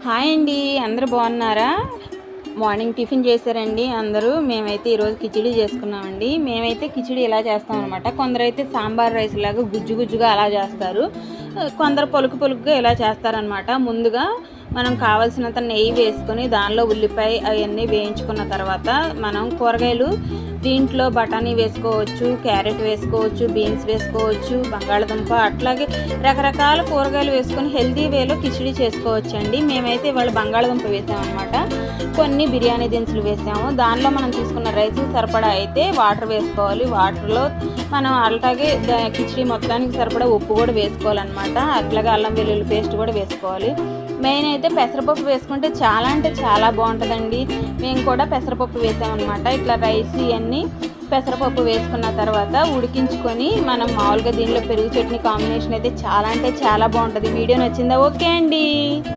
Hi అండి, అందరూ బాగున్నారా? మార్నింగ్ టిఫిన్ చేశారండి అందరూ. మేమైతే ఈరోజు కిచిడి చేసుకున్నామండి. మేమైతే కిచిడి ఇలా చేస్తామన్నమాట. కొందరైతే సాంబార్ రైస్ లాగా గుజ్జు గుజ్జుగా అలా చేస్తారు, కొందరు పొలుకు పొలుకుగా ఇలా చేస్తారనమాట. ముందుగా మనం కావాల్సినంత నెయ్యి వేసుకొని దానిలో ఉల్లిపాయ అవన్నీ వేయించుకున్న తర్వాత మనం కూరగాయలు దీంట్లో బఠానీ వేసుకోవచ్చు, క్యారెట్ వేసుకోవచ్చు, బీన్స్ వేసుకోవచ్చు, బంగాళదుంప, అట్లాగే రకరకాల కూరగాయలు వేసుకొని హెల్తీ వేలో కిచిడి చేసుకోవచ్చు అండి. మేమైతే ఇవాళ బంగాళదుంప వేసామన్నమాట. కొన్ని బిర్యానీ దినుసులు వేసాము. దానిలో మనం తీసుకున్న రైస్ సరిపడా అయితే వాటర్ వేసుకోవాలి. వాటర్లో మనం అలాగే కిచిడి మొత్తానికి సరిపడా ఉప్పు కూడా వేసుకోవాలన్నమాట. అట్లాగే అల్లం వెల్లుల్లి పేస్ట్ కూడా వేసుకోవాలి. మెయిన్ అయితే పెసరపప్పు వేసుకుంటే చాలా అంటే చాలా బాగుంటుందండి. మేము కూడా పెసరపప్పు వేసామన్నమాట. ఇట్లా రైస్ ఇవన్నీ పెసరపప్పు వేసుకున్న తర్వాత ఉడికించుకొని మనం మామూలుగా దీనిలో పెరుగు చట్నీ కాంబినేషన్ అయితే చాలా అంటే చాలా బాగుంటుంది. వీడియో నచ్చిందా? ఓకే అండి.